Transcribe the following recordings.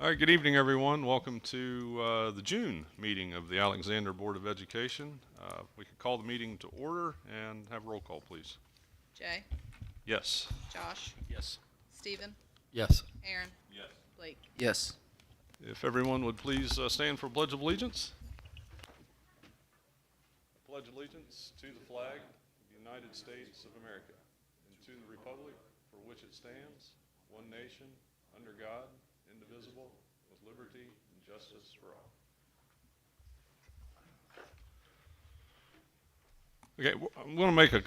All right, good evening, everyone. Welcome to the June meeting of the Alexander Board of Education. We could call the meeting to order and have roll call, please. Jay, Yes. Josh, Yes. Stephen, Yes. Aaron, Yes. Blake. Yes. If everyone would please stand for Pledge of Allegiance. I pledge allegiance to the flag of the United States of America and to the republic for which it stands, one nation, under God, indivisible, with liberty and justice for all. Okay, I'm going to make a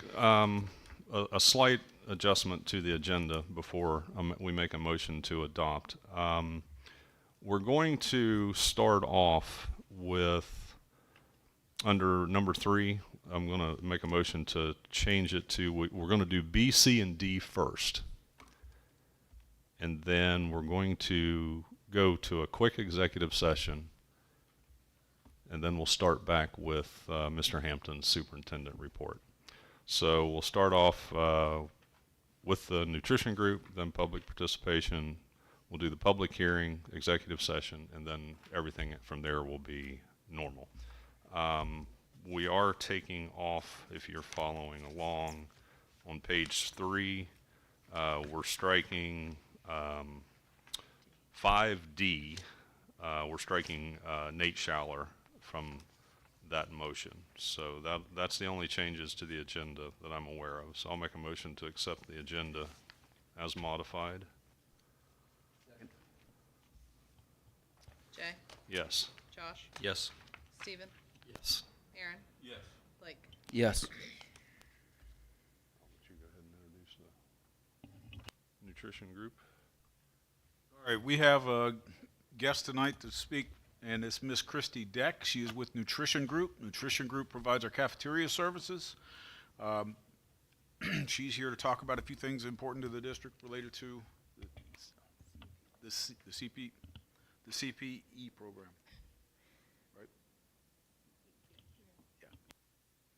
slight adjustment to the agenda before we make a motion to adopt. We're going to start off with, under number 3, I'm going to make a motion to change it to, we're going to do B, C, and D first. And then we're going to go to a quick executive session, and then we'll start back with Mr. Hampton's superintendent report. So we'll start off with the nutrition group, then public participation. We'll do the public hearing, executive session, and then everything from there will be normal. We are taking off, if you're following along, on page 3, we're striking 5D, we're striking Nate Schaller from that motion. So that's the only changes to the agenda that I'm aware of. So I'll make a motion to accept the agenda as modified. Second. Jay, Yes. Josh, Yes. Stephen, Yes. Aaron, Yes. Blake. Yes. I'll let you go ahead and introduce the nutrition group. All right, we have a guest tonight to speak, and it's Miss Christy Deck. She is with Nutrition Group. Nutrition Group provides our cafeteria services. She's here to talk about a few things important to the district related to the CPE program. Right?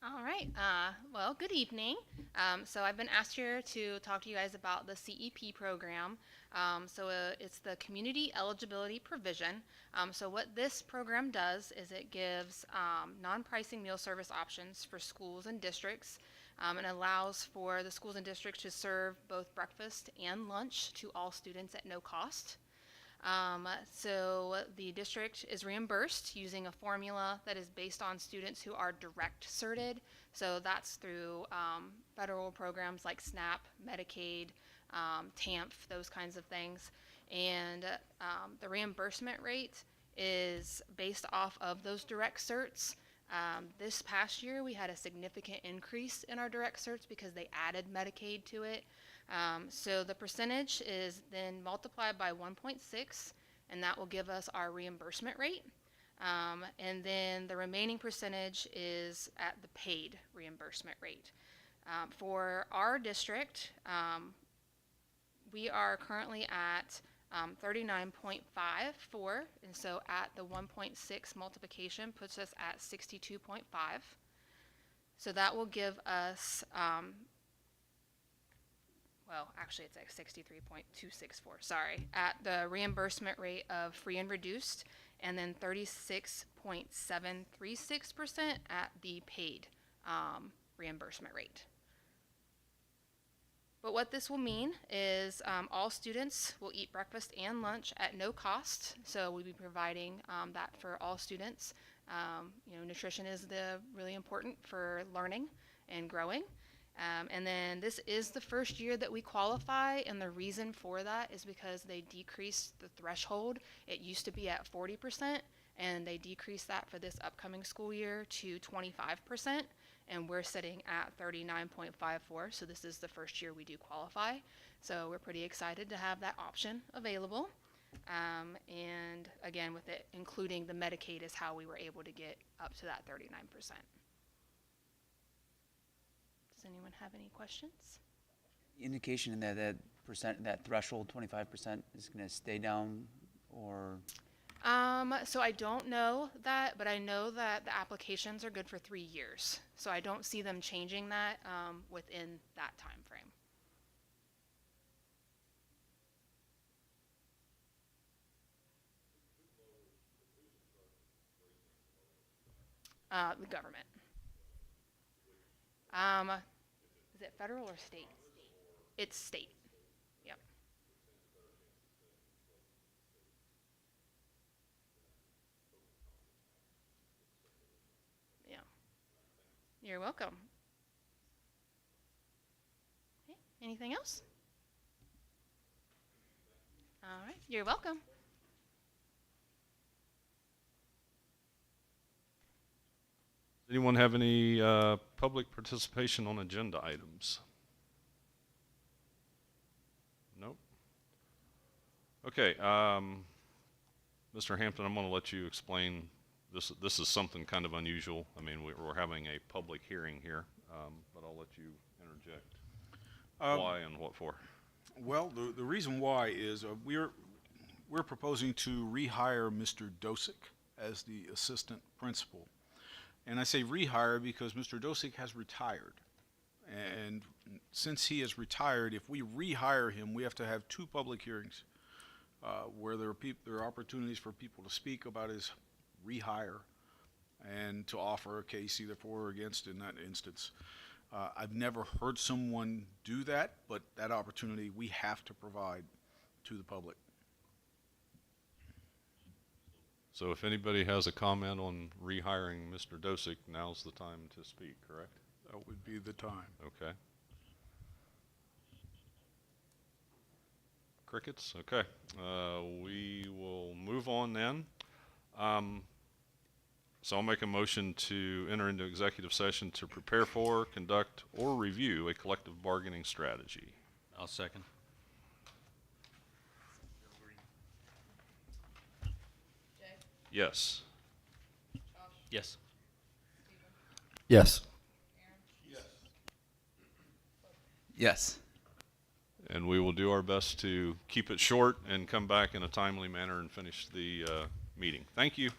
All right. Well, good evening. So I've been asked here to talk to you guys about the CEP program. It's the Community Eligibility Provision. So what this program does is it gives non-pricing meal service options for schools and districts, and allows for the schools and districts to serve both breakfast and lunch to all students at no cost. So the district is reimbursed using a formula that is based on students who are direct certed. So that's through federal programs like SNAP, Medicaid, TAMF, those kinds of things. And the reimbursement rate is based off of those direct certs. This past year we had a significant increase in our direct certs because they added Medicaid to it. So the percentage is then multiplied by 1.6, and that will give us our reimbursement rate. And then the remaining percentage is at the paid reimbursement rate. For our district, we are currently at 39.54, and so at the 1.6 multiplication puts us at 62.5. So that will give us well, actually it's at 63.264, sorry, at the reimbursement rate of free and reduced, and then 36.736% at the paid reimbursement rate. But what this will mean is all students will eat breakfast and lunch at no cost, so we'll be providing that for all students. Nutrition is really important for learning and growing. And then this is the first year that we qualify, and the reason for that is because they decreased the threshold. It used to be at 40%, and they decreased that for this upcoming school year to 25%, and we're sitting at 39.54, so this is the first year we do qualify. So we're pretty excited to have that option available. And again, with it including the Medicaid is how we were able to get up to that 39%. Does anyone have any questions? Indication in that that threshold 25% is going to stay down, or So I don't know that, but I know that the applications are good for 3 years. So I don't see them changing that within that time frame. The government. Is it federal or state? It's state. Yep. Yeah. You're welcome. Okay. Anything else? All right. You're welcome. Anyone have any public participation on agenda items? Nope. Okay, Mr. Hampton, I'm going to let you explain. This is something kind of unusual. I mean, we're having a public hearing here, but I'll let you interject. Why and what for? Well, the reason why is we're proposing to rehire Mr. Dosick as the assistant principal. And I say rehire because Mr. Dosick has retired. And since he has retired, if we rehire him, we have to have 2 public hearings where there are opportunities for people to speak about his rehire and to offer a case either for or against in that instance. I've never heard someone do that, but that opportunity we have to provide to the public. So if anybody has a comment on rehiring Mr. Dosick, now's the time to speak, correct? That would be the time. Okay. Crickets? Okay. We will move on then. So I'll make a motion to enter into executive session to prepare for, conduct, or review a collective bargaining strategy. I'll second. Jay, Yes. Josh, Yes. Stephen, Yes. Aaron, Yes. And we will do our best to keep it short and come back in a timely manner and finish the meeting. Thank you.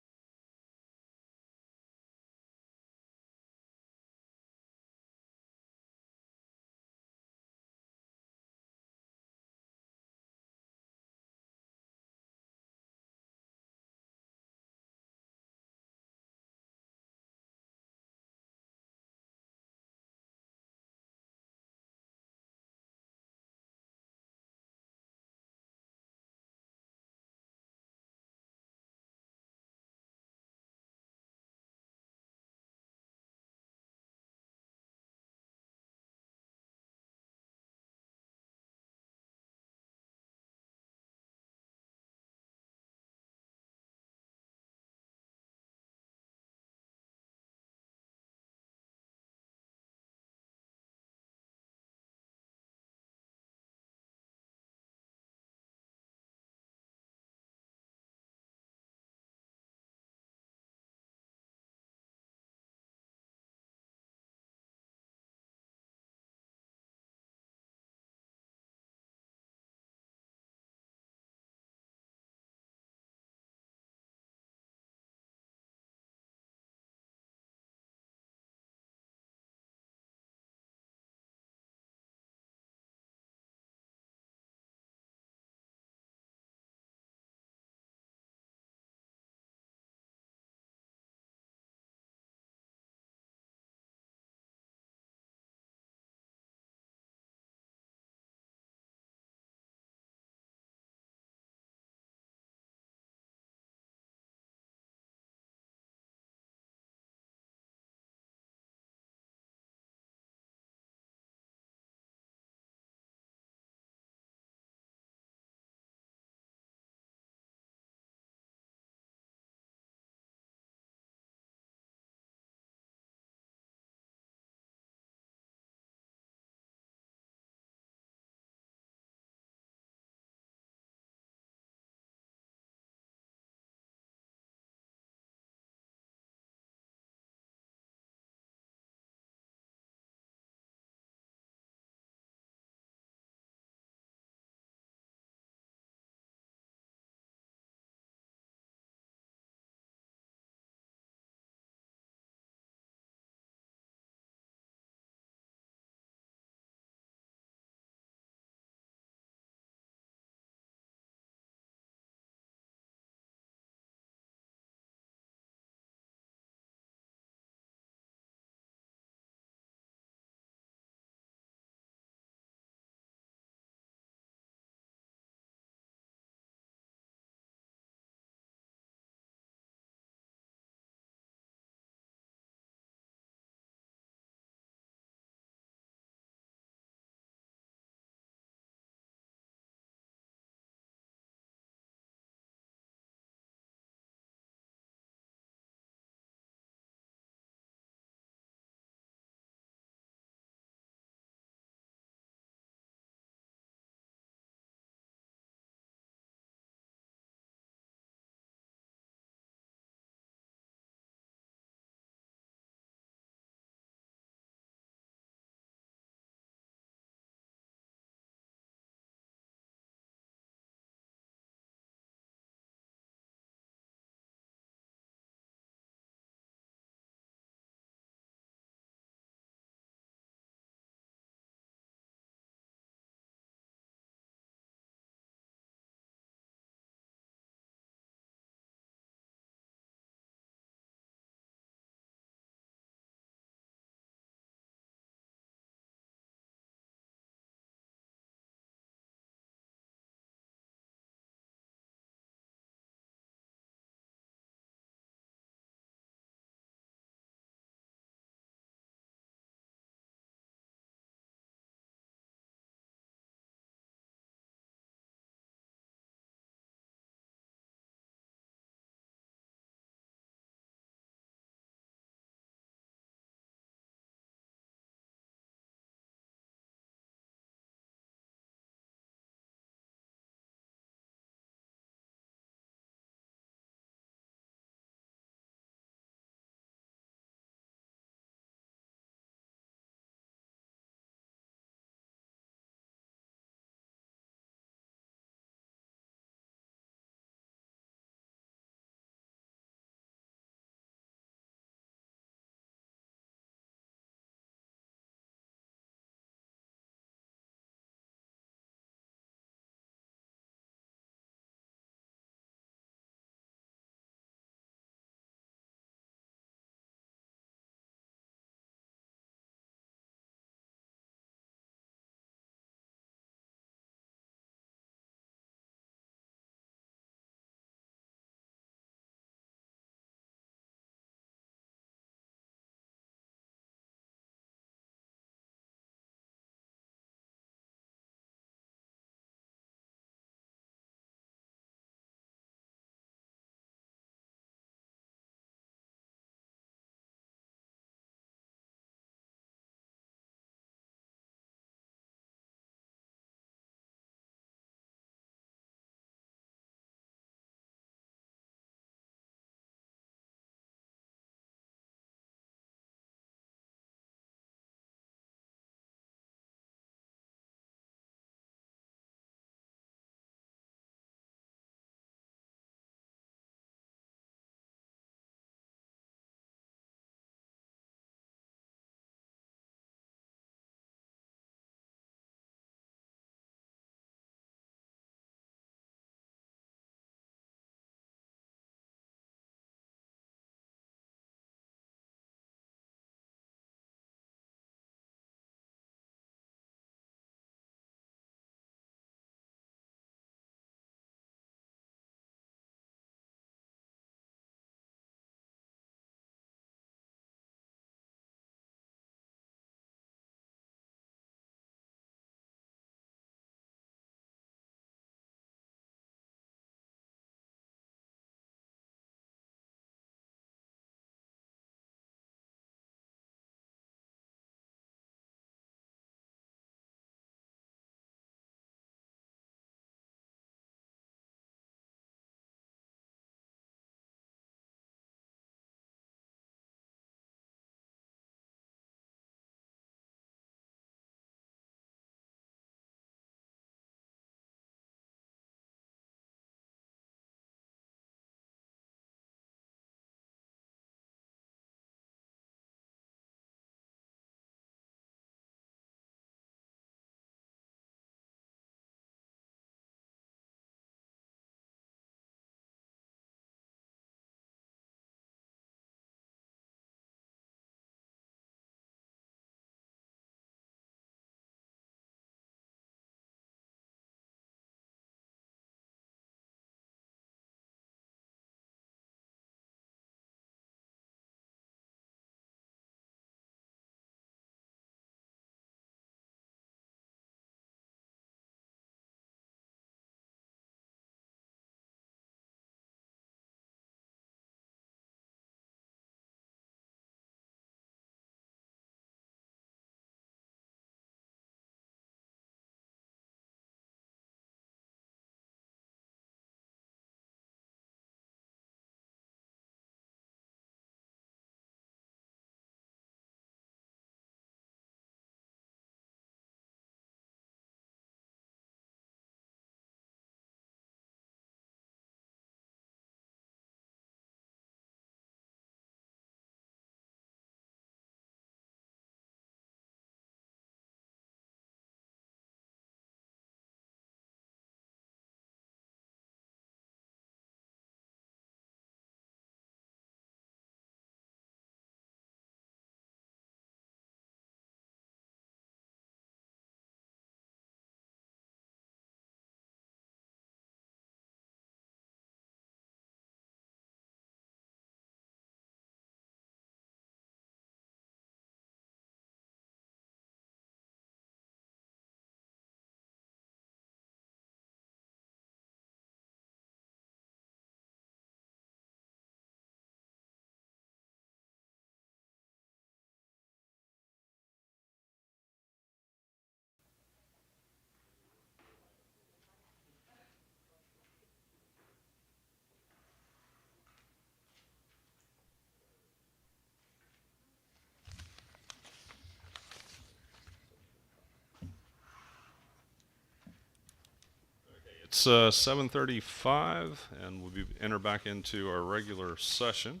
it's 7:35, and we'll enter back into our regular session.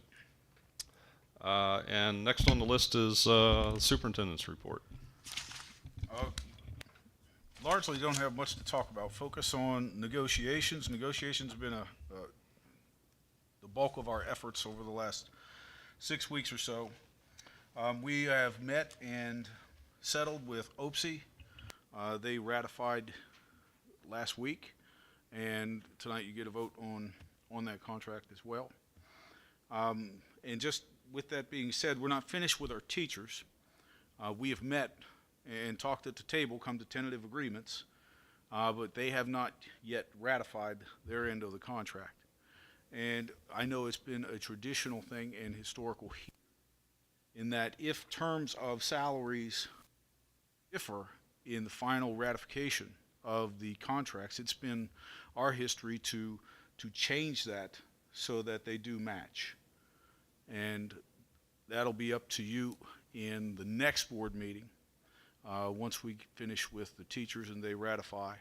And next on the list is superintendent's report. Largely don't have much to talk about. Focus on negotiations. Negotiations have been the bulk of our efforts over the last 6 weeks or so. We have met and settled with OPSI. They ratified last week, and tonight you get a vote on that contract as well. And just with that being said, we're not finished with our teachers. We have met and talked at the table, come to tentative agreements, but they have not yet ratified their end of the contract. And I know it's been a traditional thing and historical in that if terms of salaries differ in the final ratification of the contracts, it's been our history to change that so that they do match. And that'll be up to you in the next board meeting. Once we finish with the teachers and they ratify,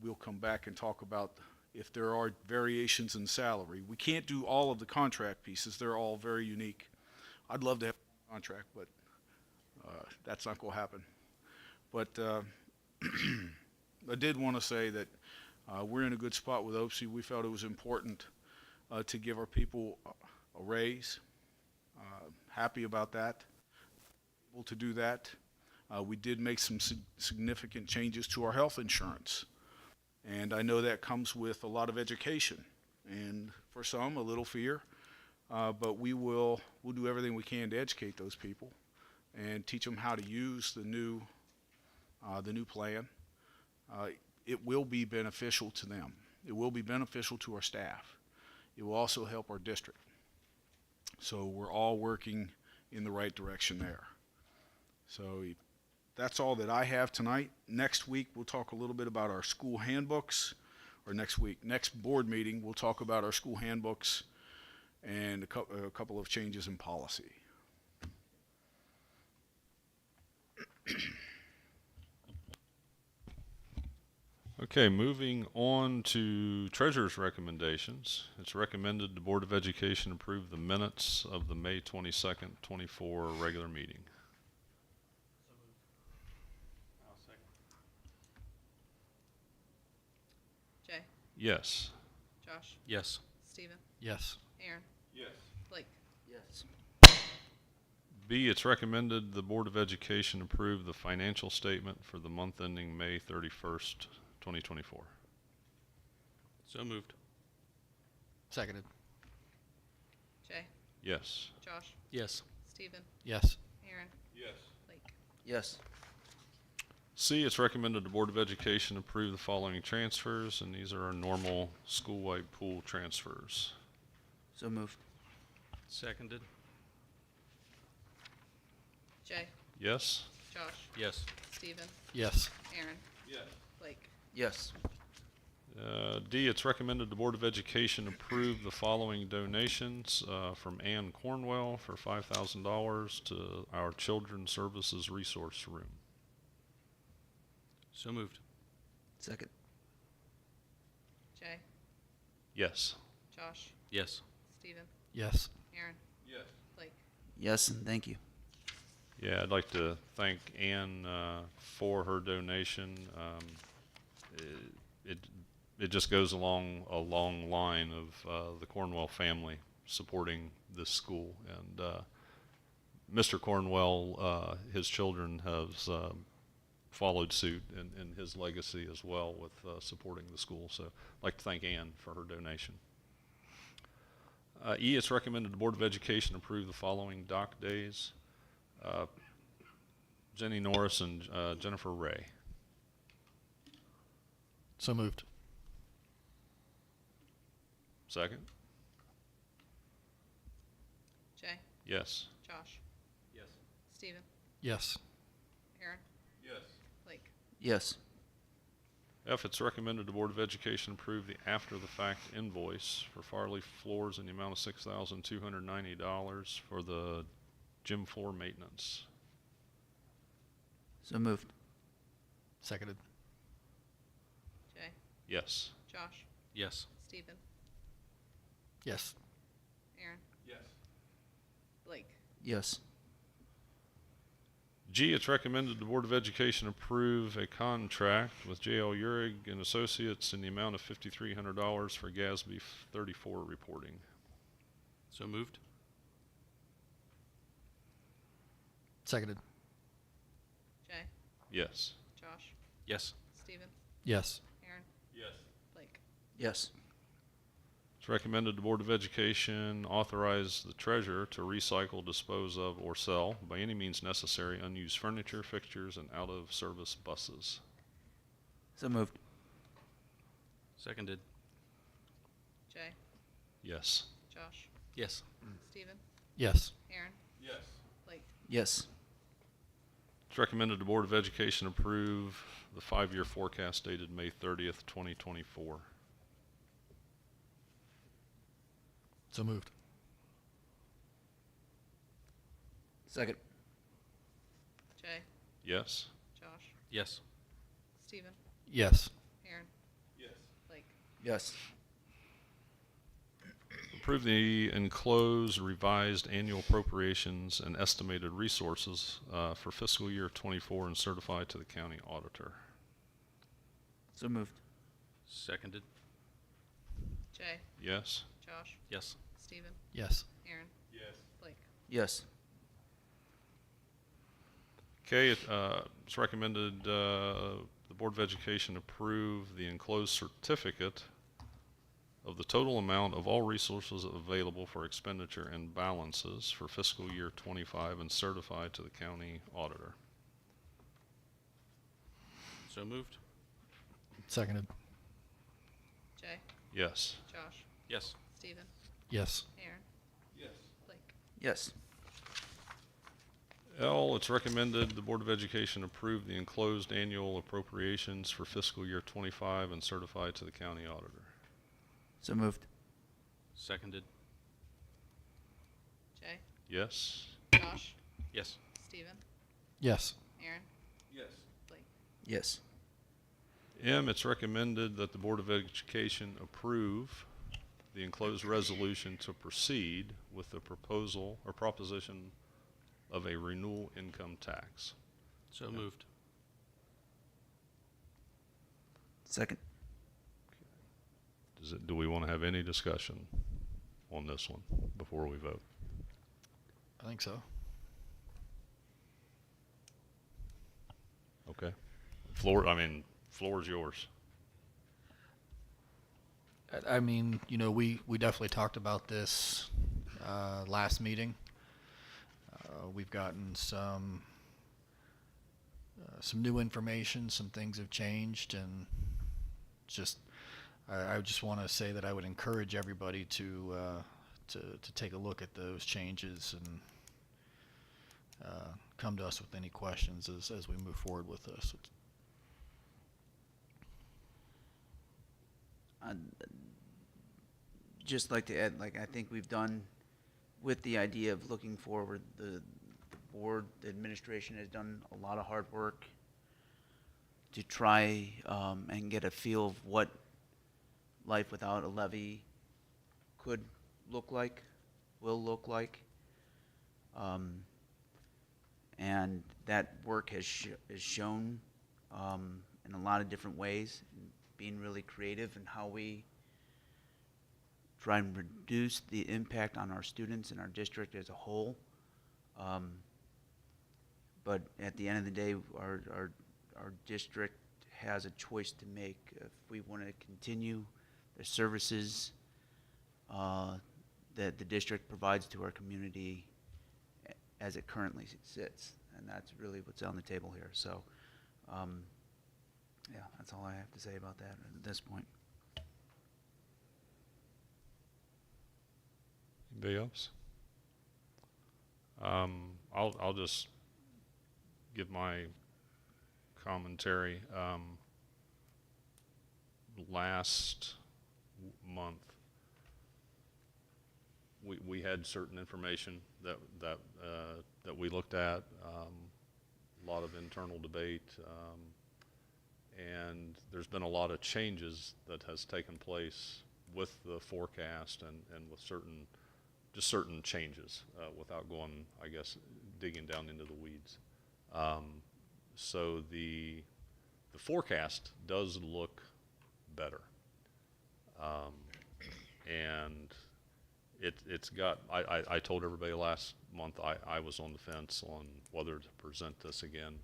we'll come back and talk about if there are variations in salary. We can't do all of the contract pieces. They're all very unique. I'd love to have a contract, but that's not going to happen. But I did want to say that we're in a good spot with OPSI. We felt it was important to give our people a raise. Happy about that. Able to do that. We did make some significant changes to our health insurance. And I know that comes with a lot of education and for some a little fear, but we'll do everything we can to educate those people and teach them how to use the new plan. It will be beneficial to them. It will be beneficial to our staff. It will also help our district. So we're all working in the right direction there. So that's all that I have tonight. Next week, we'll talk a little bit about our school handbooks, or next board meeting, we'll talk about our school handbooks and a couple of changes in policy. Okay, moving on to treasurer's recommendations. It's recommended the Board of Education approve the minutes of the May 22nd, 24 regular meeting. Jay, Yes. Josh, Yes. Stephen, Yes. Aaron, Yes. Blake. Yes. B, it's recommended the Board of Education approve the financial statement for the month ending May 31st, 2024. So moved. Seconded. Jay, Yes. Josh, Yes. Stephen, Yes. Aaron, Yes. Blake. Yes. C, it's recommended the Board of Education approve the following transfers, and these are our normal school-wide pool transfers. So moved. Seconded. Jay, Yes. Josh, Yes. Stephen, Yes. Aaron, Yes. Blake. Yes. D, it's recommended the Board of Education approve the following donations from Ann Cornwell for $5,000 to our Children's Services Resource Room. So moved. Second. Jay, Yes. Josh, Yes. Stephen, Yes. Aaron, Yes. Blake. Yes, and thank you. Yeah, I'd like to thank Ann for her donation. It just goes along a long line of the Cornwell family supporting this school, and Mr. Cornwell, his children have followed suit in his legacy as well with supporting the school. So I'd like to thank Ann for her donation. E, it's recommended the Board of Education approve the following dock days. Jenny Norris and Jennifer Ray. So moved. Second? Jay, Yes. Josh, Yes. Stephen, Yes. Aaron, Yes. Blake. Yes. F, it's recommended the Board of Education approve the after-the-fact invoice for Farley Floors in the amount of $6,290 for the gym floor maintenance. So moved. Seconded. Jay, Yes. Josh, Yes. Stephen, Yes. Aaron, Yes. Blake. Yes. G, it's recommended the Board of Education approve a contract with J.L. Urig and Associates in the amount of $5,300 for GASB 34 reporting. So moved. Seconded. Jay, Yes. Josh, Yes. Stephen, Yes. Aaron, Yes. Blake. Yes. It's recommended the Board of Education authorize the treasurer to recycle, dispose of, or sell by any means necessary unused furniture, fixtures, and out-of-service buses. So moved. Seconded. Jay, Yes. Josh, Yes. Stephen, Yes. Aaron, Yes. Blake. Yes. It's recommended the Board of Education approve the 5-year forecast dated May 30th, 2024. So moved. Second. Jay, Yes. Josh, Yes. Stephen, Yes. Aaron, Yes. Blake. Yes. Approve the enclosed revised annual appropriations and estimated resources for fiscal year 24 and certify to the county auditor. So moved. Seconded. Jay, Yes. Josh, Yes. Stephen, Yes. Aaron, Yes. Blake. Yes. Okay, it's recommended the Board of Education approve the enclosed certificate of the total amount of all resources available for expenditure and balances for fiscal year 25 and certify to the county auditor. So moved. Seconded. Jay, Yes. Josh, Yes. Stephen, Yes. Aaron, Yes. Blake. Yes. L, it's recommended the Board of Education approve the enclosed annual appropriations for fiscal year 25 and certify to the county auditor. So moved. Seconded. Jay, Yes. Josh, Yes. Stephen, Yes. Aaron, Yes. Blake. Yes. M, it's recommended that the Board of Education approve the enclosed resolution to proceed with the proposal or proposition of a renewal income tax. So moved. Second. Do we want to have any discussion on this one before we vote? I think so. Okay. Floor is yours. I mean, you know, we definitely talked about this last meeting. We've gotten some new information, some things have changed, and just I just want to say that I would encourage everybody to take a look at those changes and come to us with any questions as we move forward with this. I'd just like to add, like, I think we've done with the idea of looking forward, the board, the administration has done a lot of hard work to try and get a feel of what life without a levy could look like, will look like. And that work has shown in a lot of different ways, being really creative in how we try and reduce the impact on our students and our district as a whole. But at the end of the day, our district has a choice to make if we want to continue the services that the district provides to our community as it currently sits. And that's really what's on the table here. So, yeah, that's all I have to say about that at this point. Anybody else? I'll just give my commentary. Last month, we had certain information that we looked at, a lot of internal debate, and there's been a lot of changes that has taken place with the forecast and with certain changes, without going, I guess, digging down into the weeds. So the forecast does look better. And it's got, I told everybody last month I was on the fence on whether to present this again,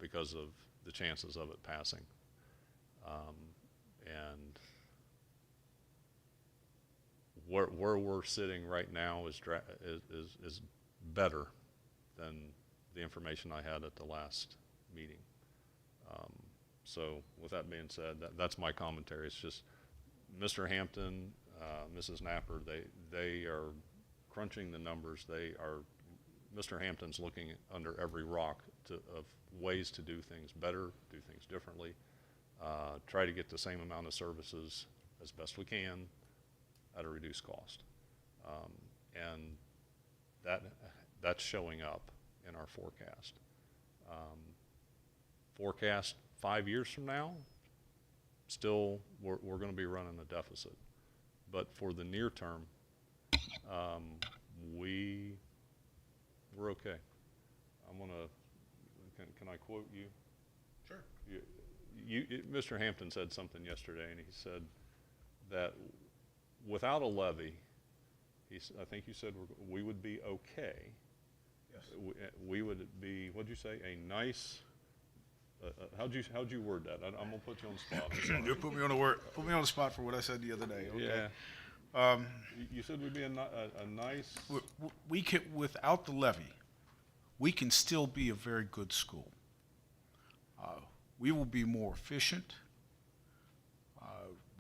because of the chances of it passing. And where we're sitting right now is better than the information I had at the last meeting. So with that being said, that's my commentary. It's just Mr. Hampton, Mrs. Napper, they are crunching the numbers. Mr. Hampton's looking under every rock of ways to do things better, do things differently, try to get the same amount of services as best we can at a reduced cost. And that's showing up in our forecast. Forecast 5 years from now, still we're going to be running a deficit. But for the near term, we're okay. Can I quote you? Sure. Mr. Hampton said something yesterday, and he said that without a levy, I think you said we would be okay. Yes. We would be, what'd you say, a nice, how'd you word that? I'm gonna put you on the spot. I'm sorry. You put me on the spot for what I said the other day. Okay. Yeah. You said we'd be a nice, We can, without the levy, we can still be a very good school. We will be more efficient.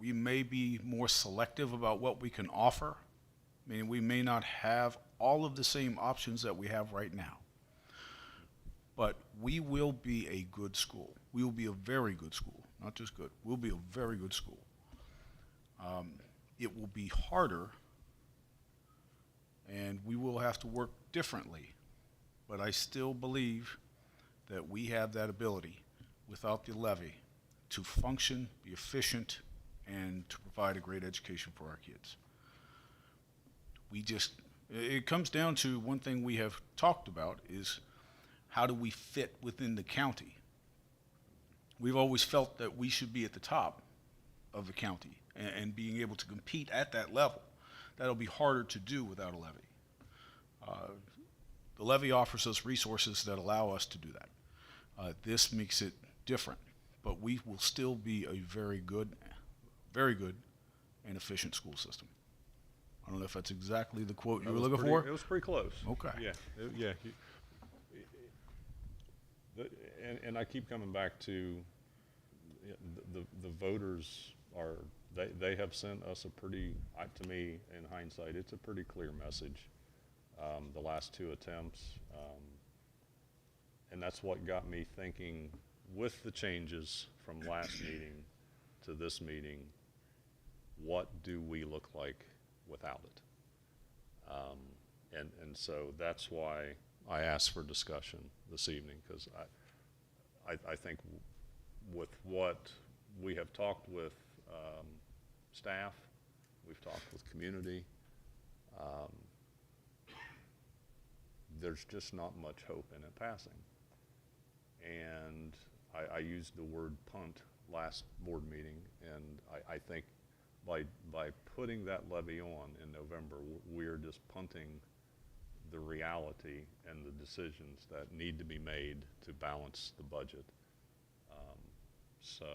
We may be more selective about what we can offer. I mean, we may not have all of the same options that we have right now. But we will be a good school. We will be a very good school, not just good. We'll be a very good school. It will be harder, and we will have to work differently. But I still believe that we have that ability, without the levy, to function, be efficient, and to provide a great education for our kids. It comes down to one thing we have talked about is how do we fit within the county? We've always felt that we should be at the top of the county and being able to compete at that level. That'll be harder to do without a levy. The levy offers us resources that allow us to do that. This makes it different, but we will still be a very good and efficient school system. I don't know if that's exactly the quote you were looking for. It was pretty close. Okay. Yeah. And I keep coming back to the voters they have sent us a pretty, to me, in hindsight, it's a pretty clear message. The last two attempts, and that's what got me thinking, with the changes from last meeting to this meeting, what do we look like without it? And so that's why I asked for discussion this evening, because I think with what we have talked with staff, we've talked with community, there's just not much hope in it passing. And I used the word punt last board meeting, and I think by putting that levy on in November, we're just punting the reality and the decisions that need to be made to balance the budget. So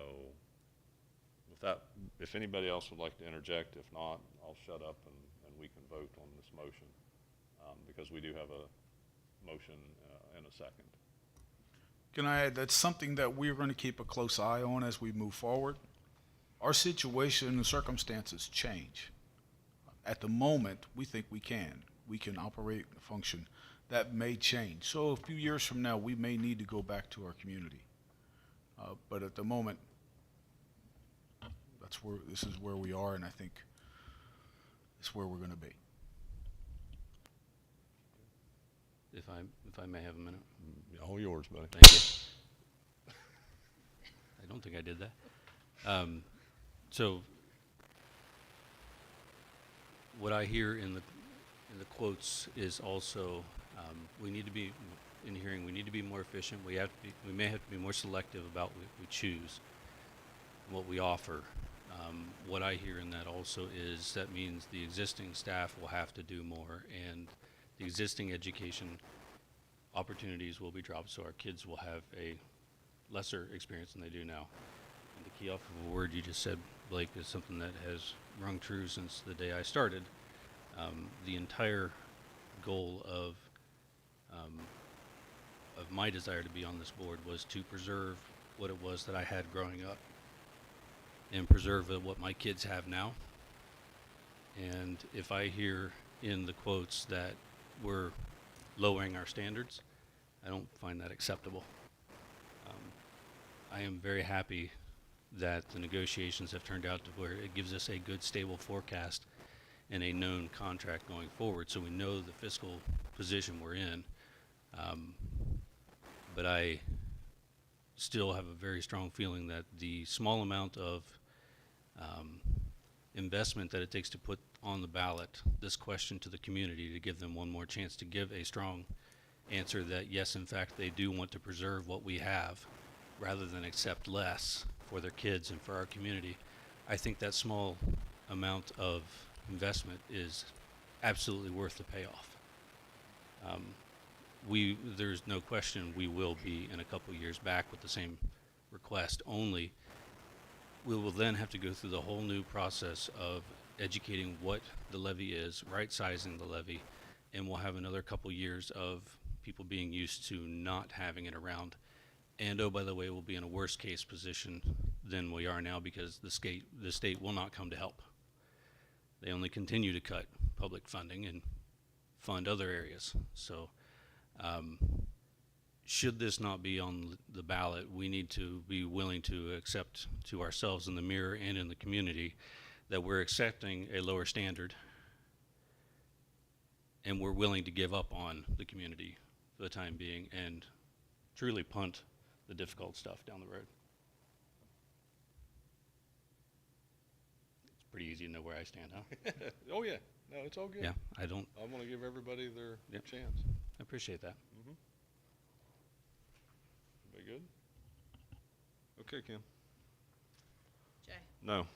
with that, if anybody else would like to interject, if not, I'll shut up and we can vote on this motion, because we do have a motion and a second. Can I add, that's something that we're going to keep a close eye on as we move forward. Our situation and circumstances change. At the moment, we think we can operate and function. That may change. So a few years from now, we may need to go back to our community. But at the moment, this is where we are, and I think it's where we're going to be. If I may have a minute. All yours, buddy. Thank you. I don't think I did that. So what I hear in the quotes is also we need to be in hearing. We need to be more efficient. We may have to be more selective about what we choose, what we offer. What I hear in that also is that means the existing staff will have to do more, and the existing education opportunities will be dropped, so our kids will have a lesser experience than they do now. And to key off of a word you just said, Blake, is something that has rung true since the day I started. The entire goal of my desire to be on this board was to preserve what it was that I had growing up and preserve what my kids have now. And if I hear in the quotes that we're lowering our standards, I don't find that acceptable. I am very happy that the negotiations have turned out to where it gives us a good, stable forecast and a known contract going forward, so we know the fiscal position we're in. But I still have a very strong feeling that the small amount of investment that it takes to put on the ballot this question to the community, to give them one more chance to give a strong answer that yes, in fact, they do want to preserve what we have rather than accept less for their kids and for our community. I think that small amount of investment is absolutely worth the payoff. There's no question we will be in a couple years back with the same request, only we will then have to go through the whole new process of educating what the levy is, right-sizing the levy, and we'll have another couple years of people being used to not having it around. And oh, by the way, we'll be in a worse case position than we are now because the state will not come to help. They only continue to cut public funding and fund other areas. So should this not be on the ballot, we need to be willing to accept to ourselves in the mirror and in the community that we're accepting a lower standard and we're willing to give up on the community for the time being and truly punt the difficult stuff down the road. It's pretty easy to know where I stand, huh? Oh, yeah. No, it's all good. Yeah, I want to give everybody their Yep. chance. I appreciate that. Everybody good? Okay, Kim. Jay, No.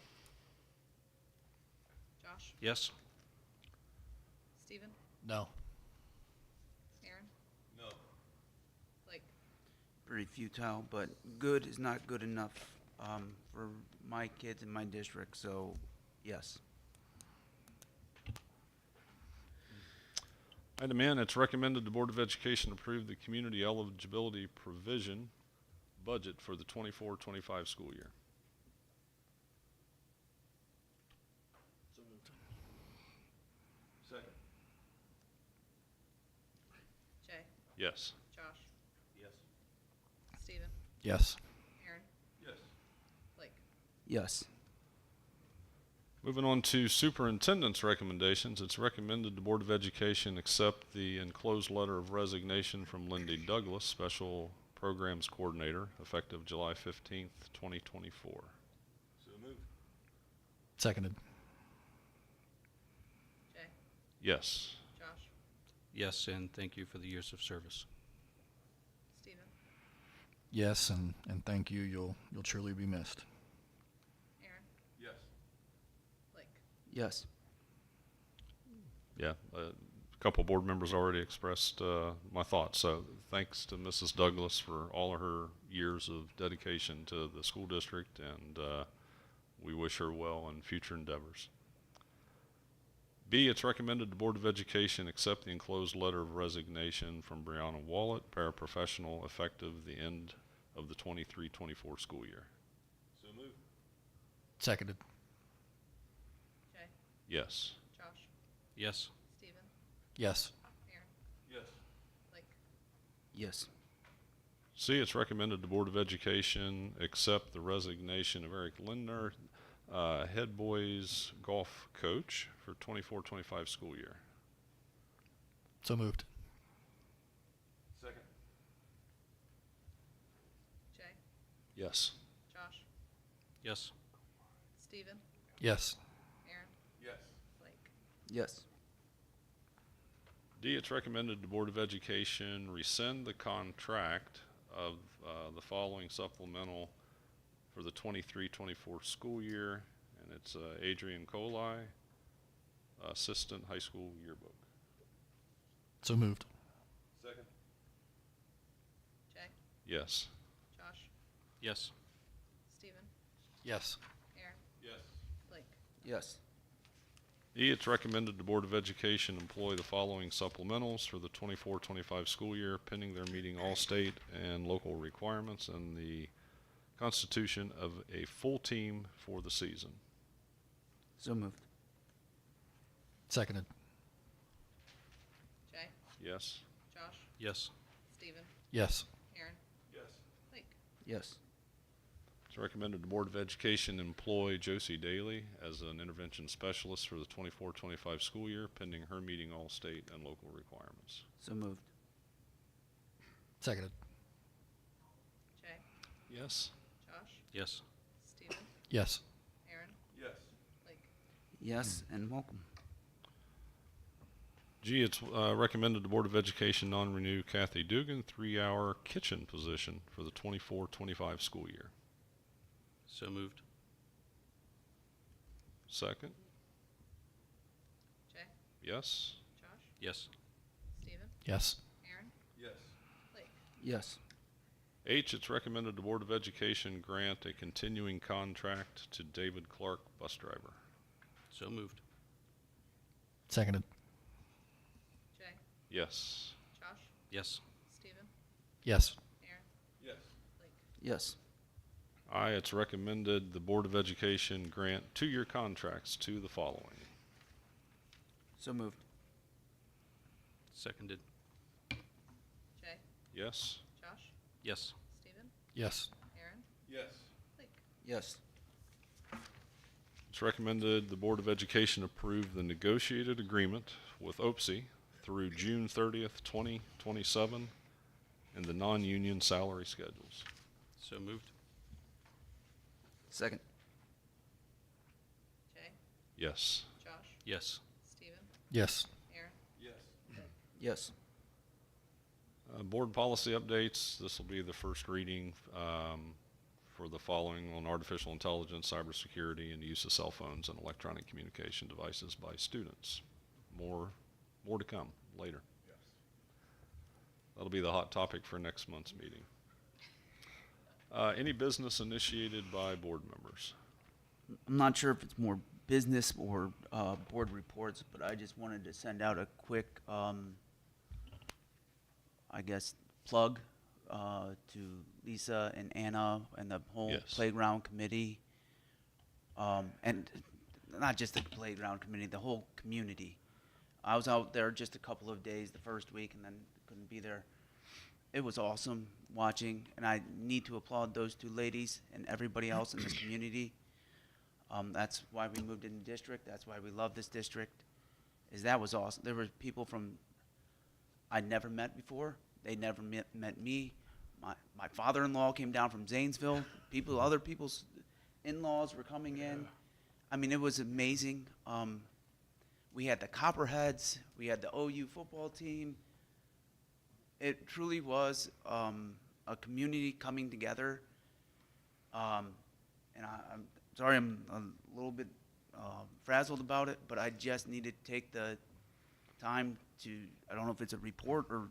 Josh, Yes? Stephen, No. Aaron, No. Blake. Very futile, but good is not good enough for my kids in my district, so yes. Item N, it's recommended the Board of Education approve the community eligibility provision budget for the 24-25 school year. Second. Jay, Yes. Josh, Yes. Stephen, Yes. Aaron, Yes. Blake. Yes. Moving on to superintendent's recommendations, it's recommended the Board of Education accept the enclosed letter of resignation from Lindy Douglas, Special Programs Coordinator, effective July 15th, 2024. So moved. Seconded. Jay, Yes. Josh, Yes, and thank you for the years of service. Stephen, Yes, and thank you. You'll truly be missed. Aaron, Yes. Blake. Yes. Yeah, a couple board members already expressed my thoughts. So thanks to Mrs. Douglas for all of her years of dedication to the school district, and we wish her well in future endeavors. B, it's recommended the Board of Education accept the enclosed letter of resignation from Brianna Wallet, paraprofessional, effective the end of the 23-24 school year. So moved. Seconded. Jay, Yes. Josh, Yes? Stephen, Yes. Aaron, Yes. Blake. Yes. C, it's recommended the Board of Education accept the resignation of Eric Lindner, head boys golf coach for 24-25 school year. So moved. Second. Jay, Yes. Josh, Yes. Stephen, Yes. Aaron, Yes. Blake. Yes. D, it's recommended the Board of Education rescind the contract of the following supplemental for the 23-24 school year, and it's Adrian Colai, Assistant High School Yearbook. So moved. Second. Jay, Yes. Josh, Yes. Stephen, Yes. Aaron, Yes. Blake. Yes. E, it's recommended the Board of Education employ the following supplementals for the 24-25 school year, pending their meeting all state and local requirements and the constitution of a full team for the season. So moved. Seconded. Jay, Yes. Josh, Yes. Stephen, Yes. Aaron, Yes. Blake. Yes. It's recommended the Board of Education employ Josie Daly as an intervention specialist for the 24-25 school year, pending her meeting all state and local requirements. So moved. Seconded. Jay, Yes. Josh, Yes. Stephen, Yes. Aaron, Yes. Blake. Yes, and welcome. G, it's recommended the Board of Education non-renew Kathy Dugan 3-hour kitchen position for the 24-25 school year. So moved. Second. Jay, Yes. Josh, Yes. Stephen, Yes. Aaron, Yes. Blake. Yes. H, it's recommended the Board of Education grant a continuing contract to David Clark, bus driver. So moved. Seconded. Jay, Yes. Josh, Yes. Stephen, Yes. Aaron, Yes. Blake. Yes. I, it's recommended the Board of Education grant 2-year contracts to the following. So moved. Seconded. Jay, Yes. Josh, Yes. Stephen, Yes. Aaron, Yes. Blake. Yes. It's recommended the Board of Education approve the negotiated agreement with OPSI through June 30th, 2027, and the non-union salary schedules. So moved. Second. Jay, Yes. Josh, Yes. Stephen, Yes. Aaron, Yes. Yes. Board policy updates. This will be the first reading for the following on artificial intelligence, cybersecurity, and the use of cell phones and electronic communication devices by students. More to come later. Yes. That'll be the hot topic for next month's meeting. Any business initiated by board members? I'm not sure if it's more business or board reports, but I just wanted to send out a quick, I guess, plug to Lisa and Anna and the whole Yes. playground committee. And not just the playground committee, the whole community. I was out there just a couple of days the first week and then couldn't be there. It was awesome watching, and I need to applaud those two ladies and everybody else in this community. That's why we moved in the district. That's why we love this district. That was awesome. There were people from I'd never met before. They never met me. My father-in-law came down from Zanesville. Other people's in-laws were coming in. I mean, it was amazing. We had the Copperheads. We had the OU football team. It truly was a community coming together. And I'm sorry I'm a little bit frazzled about it, but I just needed to take the time to, I don't know if it's a report or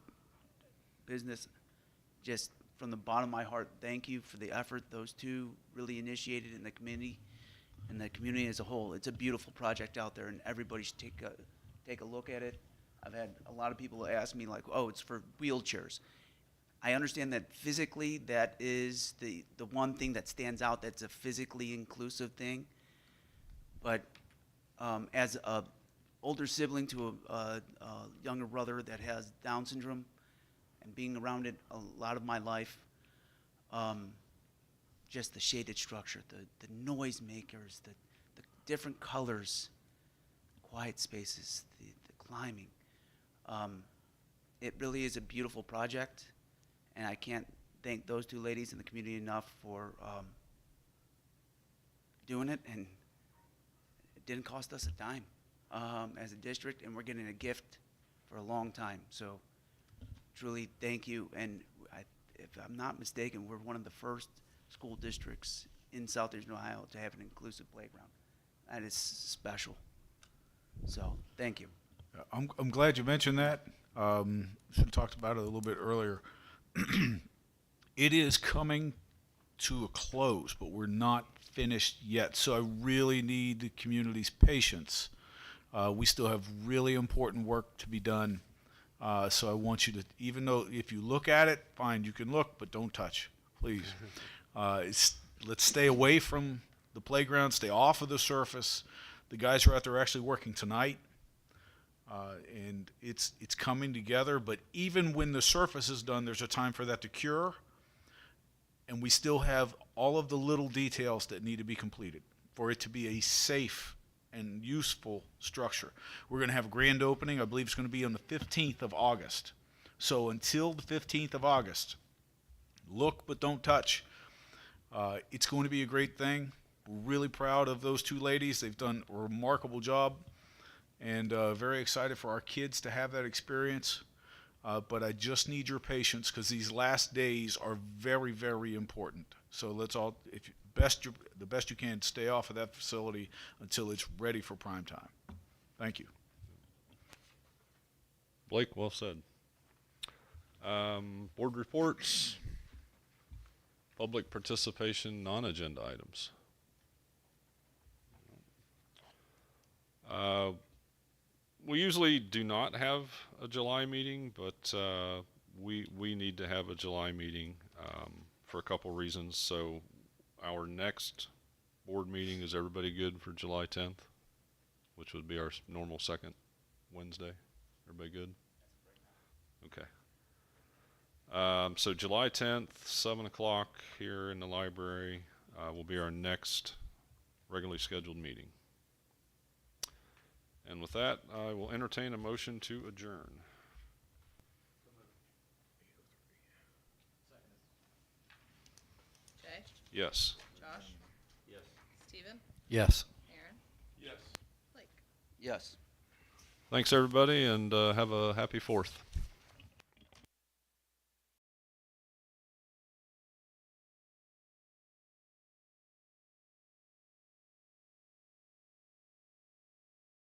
business, just from the bottom of my heart, thank you for the effort those two really initiated in the community and the community as a whole. It's a beautiful project out there, and everybody should take a look at it. I've had a lot of people ask me, like, oh, it's for wheelchairs. I understand that physically that is the one thing that stands out that's a physically inclusive thing. But as a older sibling to a younger brother that has Down syndrome, and being around it a lot of my life, just the shaded structure, the noise makers, the different colors, quiet spaces, the climbing. It really is a beautiful project, and I can't thank those two ladies in the community enough for doing it, and it didn't cost us a dime as a district, and we're getting a gift for a long time. So truly, thank you. And if I'm not mistaken, we're one of the first school districts in Southeastern Ohio to have an inclusive playground. That is special. So thank you. I'm glad you mentioned that. Should have talked about it a little bit earlier. It is coming to a close, but we're not finished yet. So I really need the community's patience. We still have really important work to be done. So I want you to, even though if you look at it, fine, you can look, but don't touch, please. Let's stay away from the playground, stay off of the surface. The guys who are out there actually working tonight. And it's coming together, but even when the surface is done, there's a time for that to cure, and we still have all of the little details that need to be completed for it to be a safe and useful structure. We're going to have a grand opening. I believe it's going to be on the 15th of August. So until the 15th of August, look but don't touch. It's going to be a great thing. We're really proud of those two ladies. They've done a remarkable job. And very excited for our kids to have that experience. But I just need your patience because these last days are very, very important. So let's all, the best you can, stay off of that facility until it's ready for prime time. Thank you. Blake, well said. Board reports, public participation, non-agenda items. We usually do not have a July meeting, but we need to have a July meeting for a couple reasons. So our next board meeting, is everybody good for July 10th, which would be our normal second Wednesday? Everybody good? Okay. So July 10th, 7 o'clock here in the library will be our next regularly scheduled meeting. And with that, I will entertain a motion to adjourn. Jay? Yes. Josh? Yes. Steven? Yes. Aaron? Yes. Blake? Yes. Thanks, everybody, and have a happy 4th.